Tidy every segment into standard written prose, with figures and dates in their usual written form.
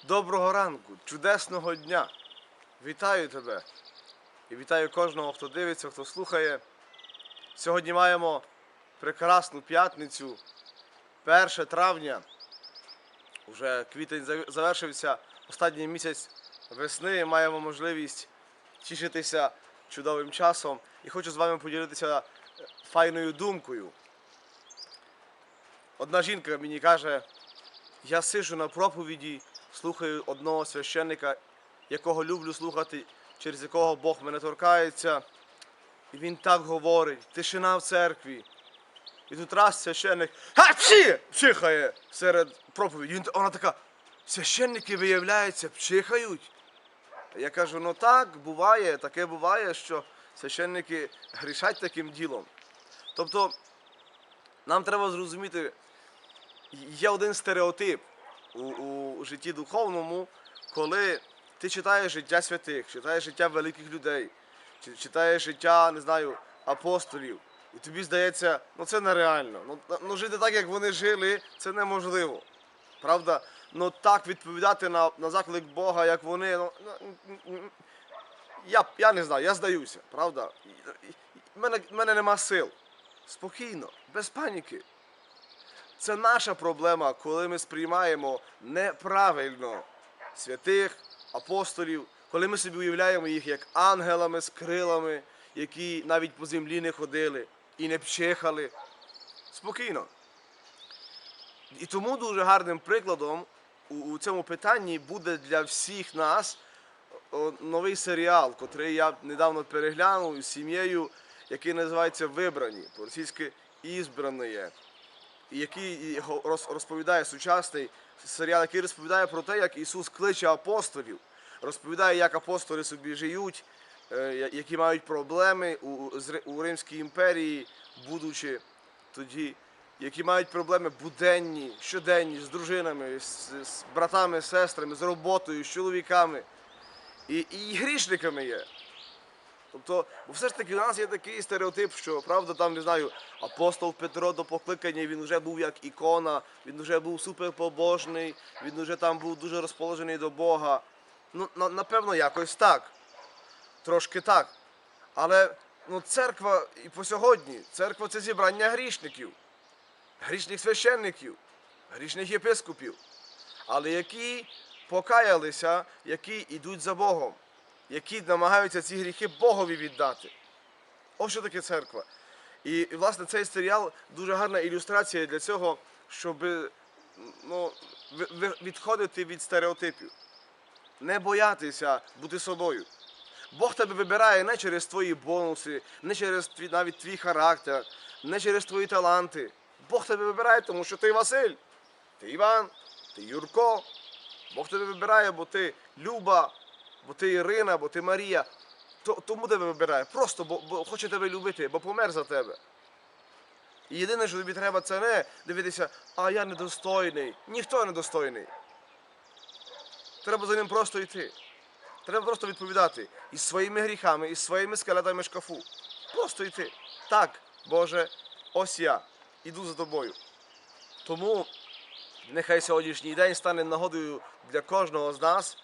Доброго ранку, чудесного дня. Вітаю тебе і вітаю кожного, хто дивиться, хто слухає. Сьогодні маємо прекрасну п'ятницю, 1 травня. Уже квітень завершився, останній місяць весни, маємо можливість тішитися чудовим часом. І хочу з вами поділитися файною думкою. Одна жінка мені каже: я сиджу на проповіді, слухаю одного священника, якого люблю слухати, через якого Бог мене торкається. І він так говорить, тишина в церкві. І тут раз священник чихає серед проповіді. Вона така: священники, виявляється, чихають. Я кажу: ну так, буває, таке буває, що священники грішать таким ділом. Тобто, нам треба зрозуміти, є один стереотип у житті духовному, коли ти читаєш життя святих, читаєш життя великих людей, читаєш життя, не знаю, апостолів, і тобі здається, ну це нереально. Ну жити так, як вони жили, це неможливо. Правда? Ну так відповідати на заклик Бога, як вони, я не знаю, я здаюся, правда? В мене нема сил. Спокійно, без паніки. Це наша проблема, коли ми сприймаємо неправильно святих, апостолів, коли ми собі уявляємо їх як ангелами з крилами, які навіть по землі не ходили і не пчихали. Спокійно. І тому дуже гарним прикладом у цьому питанні буде для всіх нас новий серіал, котрий я недавно переглянув з сім'єю, який називається «Вибрані», по-російськи «Ізбрані», і який розповідає сучасний серіал, який розповідає про те, як Ісус кличе апостолів, розповідає, як апостоли собі живуть, які мають проблеми у Римській імперії, будучи тоді, які мають проблеми буденні, щоденні, з дружинами, з братами, з сестрами, з роботою, з чоловіками. І грішниками є. Тобто, бо все ж таки у нас є такий стереотип, що, правда, там, не знаю, апостол Петро до покликання, він вже був як ікона, він вже був суперпобожний, він вже там був дуже розположений до Бога. Ну, напевно, якось так. Трошки так. Але церква і по сьогодні, церква – це зібрання грішників, грішних священників, грішних єпископів, але які покаялися, які йдуть за Богом, які намагаються ці гріхи Богові віддати. Ось що таке церква. І власне, цей серіал дуже гарна ілюстрація для цього, щоб відходити від стереотипів. Не боятися бути собою. Бог тебе вибирає не через твої бонуси, не через навіть твій характер, не через твої таланти. Бог тебе вибирає, тому що ти Василь, ти Іван, ти Юрко. Бог тебе вибирає, бо ти Люба, бо ти Ірина, бо ти Марія. Тому тебе вибирає. Просто, бо хоче тебе любити, бо помер за тебе. І єдине, що тобі треба, це не дивитися: а я недостойний. Ніхто недостойний. Треба за ним просто йти. Треба просто відповідати із своїми гріхами, із своїми скелетами в шкафу. Просто йти. Так, Боже, ось я, іду за тобою. Тому нехай сьогоднішній день стане нагодою для кожного з нас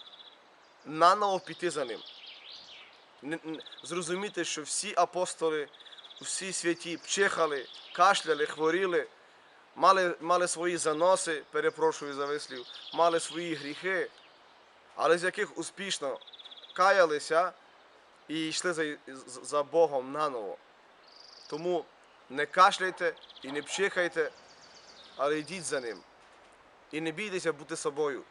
наново піти за ним. Зрозуміти, що всі апостоли, всі святі пчихали, кашляли, хворіли, мали свої заноси, перепрошую за вислів, мали свої гріхи, але з яких успішно каялися і йшли за Богом наново. Тому не кашляйте і не пчихайте, але йдіть за ним. І не бійтеся бути собою.